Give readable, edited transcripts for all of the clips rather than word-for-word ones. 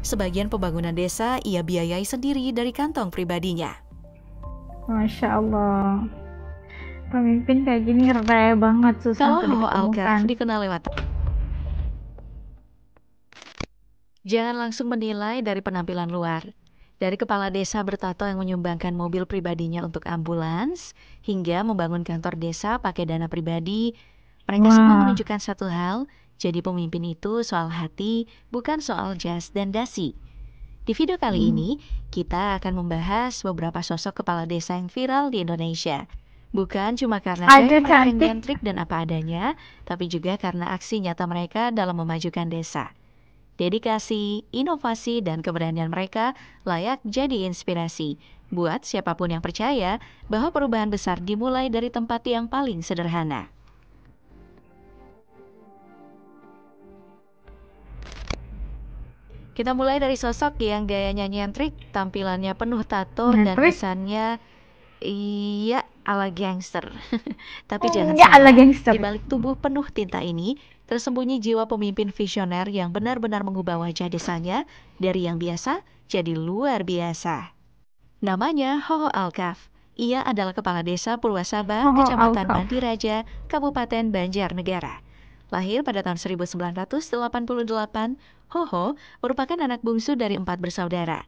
sebagian pembangunan desa ia biayai sendiri dari kantong pribadinya. Masya Allah. Pemimpin kayak gini rare banget, susah Kalau untuk Hoho Alkaf ditemukan. dikenal lewat. Jangan langsung menilai dari penampilan luar. Dari kepala desa bertato yang menyumbangkan mobil pribadinya untuk ambulans, hingga membangun kantor desa pakai dana pribadi, mereka semua Wah, menunjukkan satu hal, jadi pemimpin itu soal hati, bukan soal jas dan dasi. Di video kali ini, kita akan membahas beberapa sosok kepala desa yang viral di Indonesia. Bukan cuma karena gaya aduh hidup yang cantik. nyentrik dan apa adanya, tapi juga karena aksi nyata mereka dalam memajukan desa. Dedikasi, inovasi, dan keberanian mereka layak jadi inspirasi buat siapapun yang percaya bahwa perubahan besar dimulai dari tempat yang paling sederhana. Kita mulai dari sosok yang gayanya nyentrik, tampilannya penuh tato, dan Nyentrik. kesannya iya ala gangster. Tapi jangan Ya ala salah, gangster. di balik tubuh penuh tinta ini tersembunyi jiwa pemimpin visioner yang benar-benar mengubah wajah desanya dari yang biasa jadi luar biasa. Namanya Hoho Alkaf. Ia adalah kepala desa Purwasaba, Oh, Kecamatan Alkaf. Bandiraja, Kabupaten Banjarnegara. Lahir pada tahun 1988, Hoho merupakan anak bungsu dari 4 bersaudara.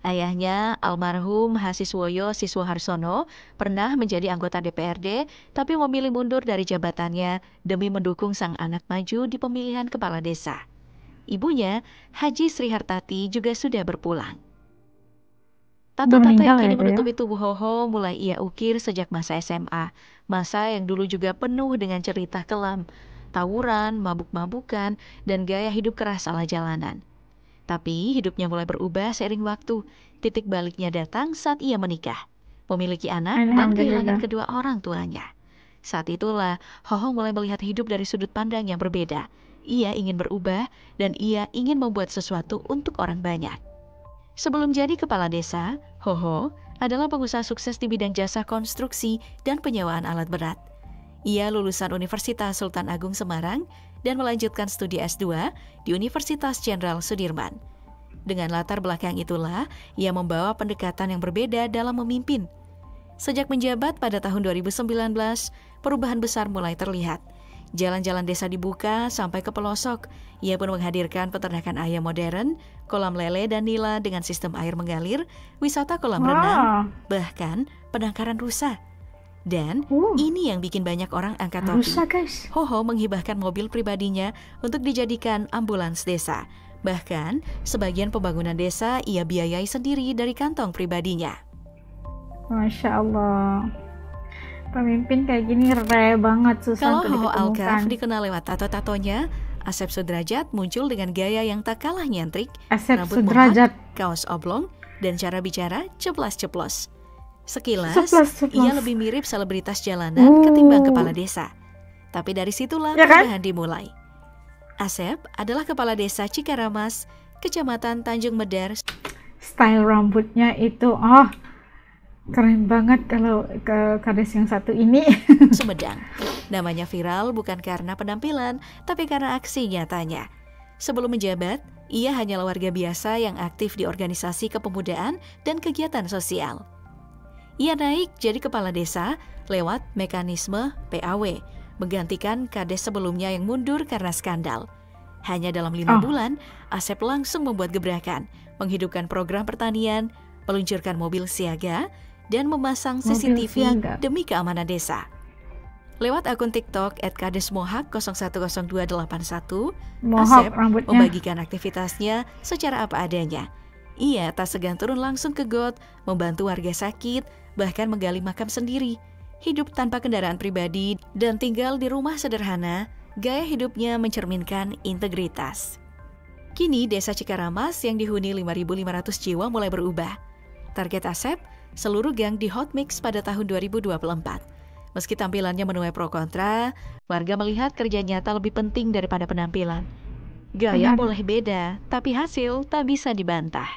Ayahnya, almarhum Hasiswoyo Siswoharsono, pernah menjadi anggota DPRD, tapi memilih mundur dari jabatannya demi mendukung sang anak maju di pemilihan kepala desa. Ibunya, Haji Sri Hartati, juga sudah berpulang. Udah Tato-tato meninggal yang ya kini itu ya? menutupi tubuh Hoho mulai ia ukir sejak masa SMA, masa yang dulu juga penuh dengan cerita kelam, tawuran, mabuk-mabukan, dan gaya hidup keras ala jalanan. Tapi hidupnya mulai berubah seiring waktu. Titik baliknya datang saat ia menikah, memiliki anak, dan kehilangan Alhamdulillah. kedua orang tuanya. Saat itulah Hoho mulai melihat hidup dari sudut pandang yang berbeda. Ia ingin berubah dan ia ingin membuat sesuatu untuk orang banyak. Sebelum jadi kepala desa, Hoho adalah pengusaha sukses di bidang jasa konstruksi dan penyewaan alat berat. Ia lulusan Universitas Sultan Agung Semarang dan melanjutkan studi S2 di Universitas Jenderal Sudirman. Dengan latar belakang itulah, ia membawa pendekatan yang berbeda dalam memimpin. Sejak menjabat pada tahun 2019, perubahan besar mulai terlihat. Jalan-jalan desa dibuka sampai ke pelosok. Ia pun menghadirkan peternakan ayam modern, kolam lele dan nila dengan sistem air mengalir, wisata kolam renang, Wah, bahkan penangkaran rusa. Dan uh, ini yang bikin banyak orang angkat topi. rusak guys. Hoho menghibahkan mobil pribadinya untuk dijadikan ambulans desa. Bahkan, sebagian pembangunan desa ia biayai sendiri dari kantong pribadinya. Masya Allah. Pemimpin kayak gini rare banget, susah Kalau untuk Hoho ditemukan. Alkaf dikenal lewat tato-tatonya, Asep Sudrajat muncul dengan gaya yang tak kalah nyentrik, Asep rambut Sudrajat. mohak, kaos oblong, dan cara bicara ceplas-ceplos. Sekilas, Ceplos-ceplos. ia lebih mirip selebritas jalanan ketimbang kepala desa. Tapi dari situlah Ya kan? perubahan dimulai. Asep adalah kepala desa Cikaramas, Kecamatan Tanjung Medar, Style rambutnya itu, keren banget kalau ke kades yang satu ini. Sumedang. Namanya viral bukan karena penampilan, tapi karena aksi nyatanya. Sebelum menjabat, ia hanyalah warga biasa yang aktif di organisasi kepemudaan dan kegiatan sosial. Ia naik jadi kepala desa lewat mekanisme PAW, menggantikan kades sebelumnya yang mundur karena skandal. Hanya dalam 5 bulan, Asep langsung membuat gebrakan, menghidupkan program pertanian, meluncurkan mobil siaga, dan memasang Mobil CCTV siaga. demi keamanan desa. Lewat akun TikTok @kadesmohak010281, Mohawk Asep rambutnya. membagikan aktivitasnya secara apa adanya. Ia tak segan turun langsung ke got, membantu warga sakit, bahkan menggali makam sendiri. Hidup tanpa kendaraan pribadi dan tinggal di rumah sederhana, gaya hidupnya mencerminkan integritas. Kini desa Cikaramas yang dihuni 5.500 jiwa mulai berubah. Target Asep, seluruh gang di Hot Mix pada tahun 2024. Meski tampilannya menuai pro kontra, warga melihat kerja nyata lebih penting daripada penampilan. Gaya Benar. boleh beda, tapi hasil tak bisa dibantah.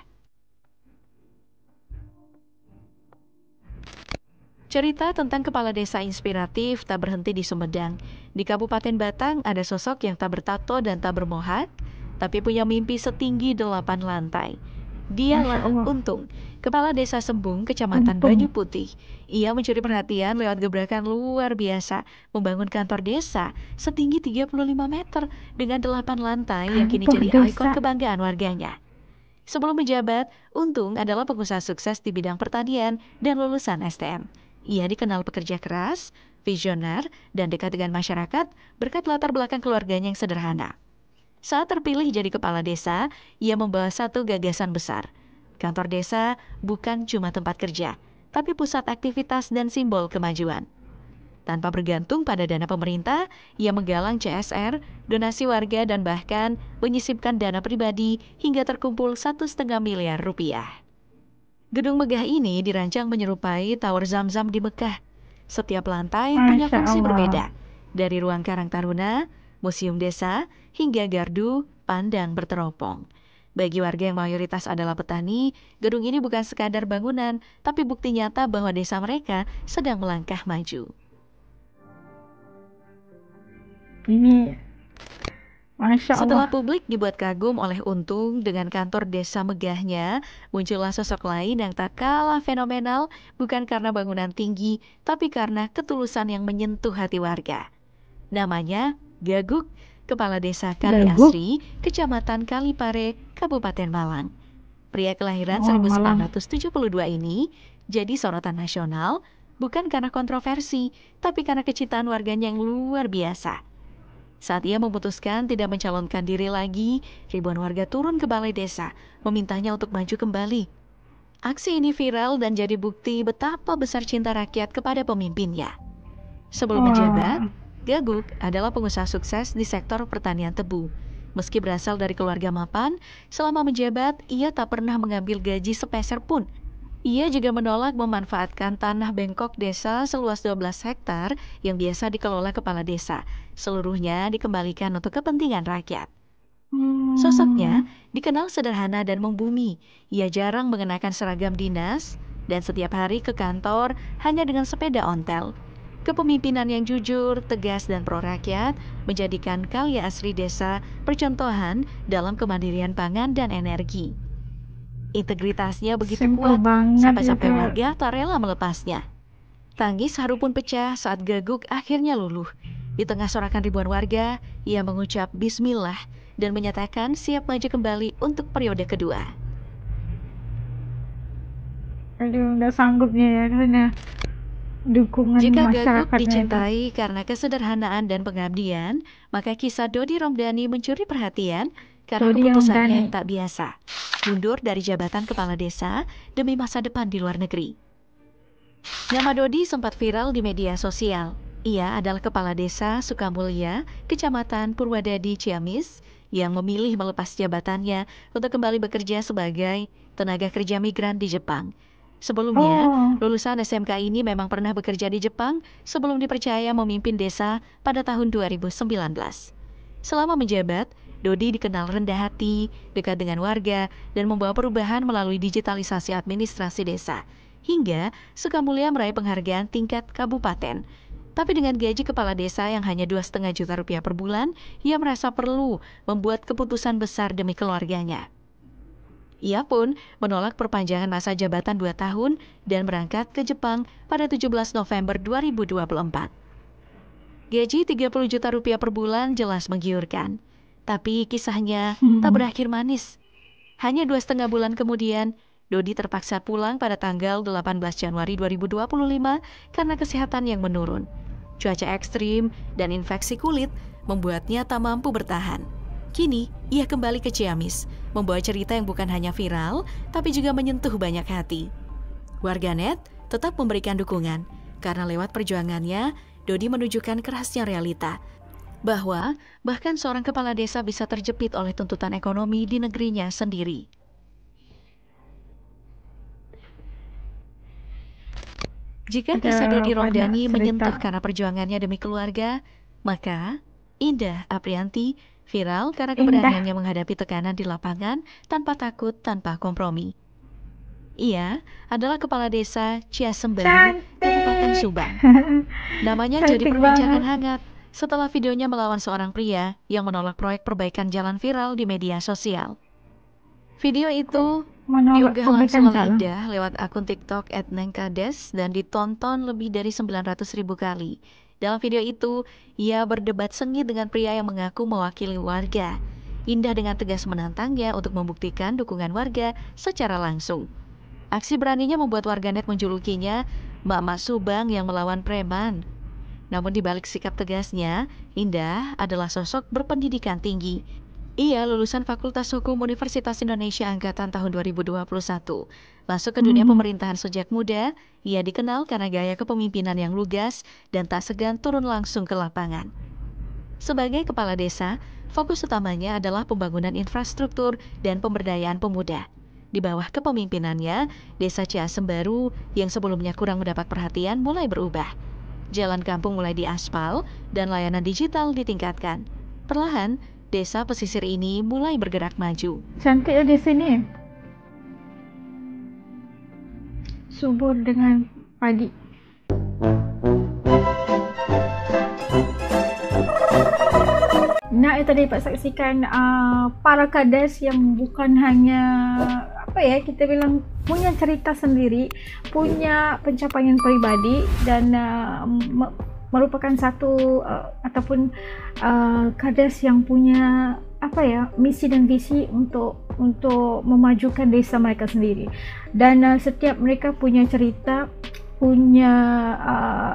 Cerita tentang kepala desa inspiratif tak berhenti di Sumedang. Di Kabupaten Batang ada sosok yang tak bertato dan tak bermohak, tapi punya mimpi setinggi 8 lantai. Dialah Masya Allah. Untung, kepala desa Sembung, Kecamatan Untung. Banyu Putih. Ia mencuri perhatian lewat gebrakan luar biasa, membangun kantor desa setinggi 35 meter dengan 8 lantai yang kini Kantor jadi ikon desa. kebanggaan warganya. Sebelum menjabat, Untung adalah pengusaha sukses di bidang pertanian dan lulusan STM. Ia dikenal pekerja keras, visioner, dan dekat dengan masyarakat berkat latar belakang keluarganya yang sederhana. Saat terpilih jadi kepala desa, ia membawa satu gagasan besar. Kantor desa bukan cuma tempat kerja, tapi pusat aktivitas dan simbol kemajuan. Tanpa bergantung pada dana pemerintah, ia menggalang CSR, donasi warga, dan bahkan menyisipkan dana pribadi hingga terkumpul 1,5 miliar rupiah. Gedung megah ini dirancang menyerupai Tower Zamzam di Mekah. Setiap lantai punya Masya fungsi Allah. berbeda, dari ruang Karang Taruna, museum desa, hingga gardu pandang berteropong. Bagi warga yang mayoritas adalah petani, gedung ini bukan sekadar bangunan, tapi bukti nyata bahwa desa mereka sedang melangkah maju. Ini Masya Allah. Setelah publik dibuat kagum oleh Untung dengan kantor desa megahnya, muncullah sosok lain yang tak kalah fenomenal, bukan karena bangunan tinggi, tapi karena ketulusan yang menyentuh hati warga. Namanya Gaguk, kepala desa Kali Gaguk. Asri, Kecamatan Kalipare, Kabupaten Malang. Pria kelahiran Oh, Malang. 1972 ini jadi sorotan nasional, bukan karena kontroversi, tapi karena kecintaan warganya yang luar biasa. Saat ia memutuskan tidak mencalonkan diri lagi, ribuan warga turun ke balai desa, memintanya untuk maju kembali. Aksi ini viral dan jadi bukti betapa besar cinta rakyat kepada pemimpinnya. Sebelum menjabat, Wah. Gaguk adalah pengusaha sukses di sektor pertanian tebu. Meski berasal dari keluarga mapan, selama menjabat, ia tak pernah mengambil gaji sepeser pun. Ia juga menolak memanfaatkan tanah bengkok desa seluas 12 hektar yang biasa dikelola kepala desa. Seluruhnya dikembalikan untuk kepentingan rakyat. Sosoknya dikenal sederhana dan membumi. Ia jarang mengenakan seragam dinas dan setiap hari ke kantor hanya dengan sepeda ontel. Kepemimpinan yang jujur, tegas, dan pro-rakyat menjadikan Kali Asri Desa percontohan dalam kemandirian pangan dan energi. Integritasnya begitu Simple kuat, banget sampai-sampai gitu. warga tak rela melepasnya. Tangis haru pun pecah saat Gaguk akhirnya luluh. Di tengah sorakan ribuan warga, ia mengucap bismillah dan menyatakan siap maju kembali untuk periode kedua. Aduh, nggak sanggupnya ya karena dukungan Jika Gaguk masyarakatnya itu. dicintai karena kesederhanaan dan pengabdian, maka kisah Dodi Romdani mencuri perhatian karena Dodi keputusannya yang Romdani. tak biasa. Mundur dari jabatan kepala desa demi masa depan di luar negeri. Nama Dodi sempat viral di media sosial. Ia adalah kepala desa Sukamulya, Kecamatan Purwadadi, Ciamis, yang memilih melepas jabatannya untuk kembali bekerja sebagai tenaga kerja migran di Jepang. Sebelumnya, Oh, lulusan SMK ini memang pernah bekerja di Jepang sebelum dipercaya memimpin desa pada tahun 2019. Selama menjabat, Dodi dikenal rendah hati, dekat dengan warga, dan membawa perubahan melalui digitalisasi administrasi desa. Hingga Sukamulya meraih penghargaan tingkat kabupaten. Tapi dengan gaji kepala desa yang hanya 2,5 juta rupiah per bulan, ia merasa perlu membuat keputusan besar demi keluarganya. Ia pun menolak perpanjangan masa jabatan 2 tahun dan berangkat ke Jepang pada 17 November 2024. Gaji 30 juta rupiah per bulan jelas menggiurkan. Tapi kisahnya tak berakhir manis. Hanya 2,5 bulan kemudian, Dodi terpaksa pulang pada tanggal 18 Januari 2025 karena kesehatan yang menurun. Cuaca ekstrim dan infeksi kulit membuatnya tak mampu bertahan. Kini, ia kembali ke Ciamis, membawa cerita yang bukan hanya viral, tapi juga menyentuh banyak hati. Warganet tetap memberikan dukungan, karena lewat perjuangannya, Dodi menunjukkan kerasnya realita, bahwa bahkan seorang kepala desa bisa terjepit oleh tuntutan ekonomi di negerinya sendiri. Jika kisah Dodi ada Romdani cerita. menyentuh karena perjuangannya demi keluarga, maka Indah Aprianti viral karena keberaniannya menghadapi tekanan di lapangan tanpa takut, tanpa kompromi. Ia adalah kepala desa Ciasembayu, Kabupaten Cantik. Subang. Namanya jadi Cantik perbincangan banget. hangat setelah videonya melawan seorang pria yang menolak proyek perbaikan jalan viral di media sosial. Video itu Menolak diunggah perbaikan langsung oleh jalan. Ida lewat akun TikTok @nengkades dan ditonton lebih dari 900.000 kali. Dalam video itu, ia berdebat sengit dengan pria yang mengaku mewakili warga. Indah dengan tegas menantangnya untuk membuktikan dukungan warga secara langsung. Aksi beraninya membuat warganet menjulukinya Mama Subang yang melawan preman. Namun di balik sikap tegasnya, Indah adalah sosok berpendidikan tinggi. Ia lulusan Fakultas Hukum Universitas Indonesia angkatan tahun 2021. Masuk ke dunia pemerintahan sejak muda, ia dikenal karena gaya kepemimpinan yang lugas dan tak segan turun langsung ke lapangan. Sebagai kepala desa, fokus utamanya adalah pembangunan infrastruktur dan pemberdayaan pemuda. Di bawah kepemimpinannya, Desa Ciasem Baru yang sebelumnya kurang mendapat perhatian mulai berubah. Jalan kampung mulai diaspal dan layanan digital ditingkatkan. Perlahan, desa pesisir ini mulai bergerak maju. Cantik ya di sini. Subur dengan padi. Nah, itu tadi Pak saksikan para kades yang bukan hanya apa ya, kita bilang punya cerita sendiri, punya pencapaian pribadi dan merupakan satu ataupun kades yang punya apa ya, misi dan visi untuk memajukan desa mereka sendiri. Dan setiap mereka punya cerita, punya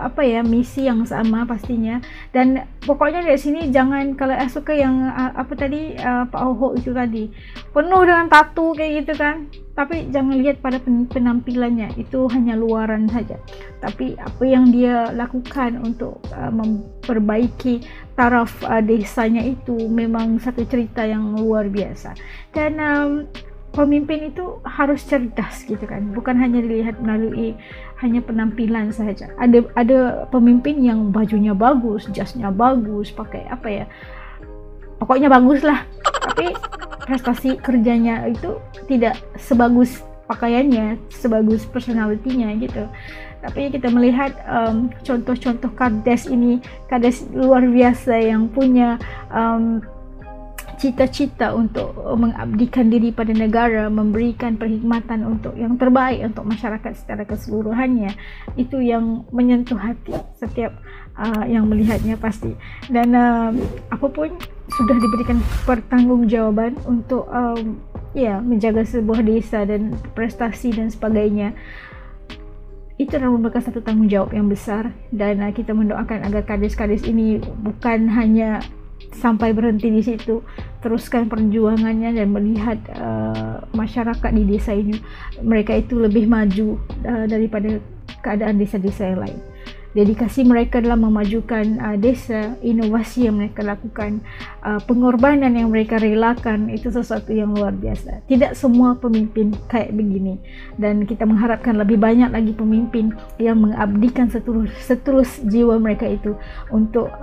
apa ya, misi yang sama pastinya. Dan pokoknya dari sini jangan, kalau suka yang apa tadi Pak Oho itu tadi penuh dengan tato kayak gitu kan, tapi jangan lihat pada penampilannya, itu hanya luaran saja, tapi apa yang dia lakukan untuk memperbaiki taraf desanya itu memang satu cerita yang luar biasa. Dan pemimpin itu harus cerdas gitu kan, bukan hanya dilihat melalui hanya penampilan saja. Ada pemimpin yang bajunya bagus, jasnya bagus, pakai apa ya, pokoknya bagus lah, tapi prestasi kerjanya itu tidak sebagus pakaiannya, sebagus personalitinya gitu. Tapi kita melihat contoh-contoh kades ini, kades luar biasa yang punya cita-cita untuk mengabdikan diri pada negara, memberikan perkhidmatan untuk yang terbaik untuk masyarakat secara keseluruhannya. Itu yang menyentuh hati setiap yang melihatnya pasti. Dan apapun sudah diberikan pertanggungjawaban untuk ya menjaga sebuah desa dan prestasi dan sebagainya. Itu adalah merupakan satu tanggung jawab yang besar, dan kita mendoakan agar kades-kades ini bukan hanya sampai berhenti di situ, teruskan perjuangannya dan melihat masyarakat di desa ini, mereka itu lebih maju daripada keadaan desa-desa yang lain. Dedikasi mereka dalam memajukan desa, inovasi yang mereka lakukan, pengorbanan yang mereka relakan, itu sesuatu yang luar biasa. Tidak semua pemimpin kayak begini, dan kita mengharapkan lebih banyak lagi pemimpin yang mengabdikan setulus jiwa mereka itu untuk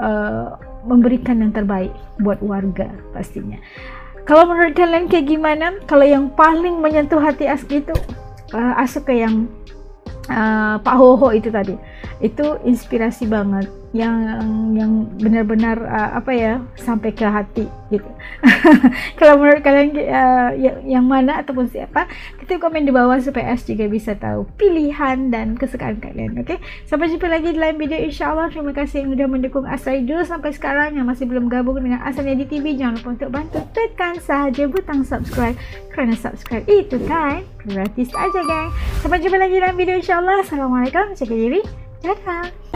memberikan yang terbaik buat warga pastinya. Kalau menurut kalian kayak gimana? Kalau yang paling menyentuh hati Aski itu Asuka yang Pak Hoho itu tadi, itu inspirasi banget, yang benar-benar apa ya, sampai ke hati gitu. Kalau menurut kalian yang mana ataupun siapa, ketik komen di bawah supaya As juga bisa tahu pilihan dan kesukaan kalian. Oke, sampai jumpa lagi di lain video insyaallah. Terima kasih yang sudah mendukung Asrido sampai sekarang. Yang masih belum gabung dengan Asrido TV, jangan lupa untuk bantu tekan saja butang subscribe, karena subscribe itu kan gratis aja, guys. Sampai jumpa lagi dalam video insyaallah. Assalamualaikum, jaga diri, dadah.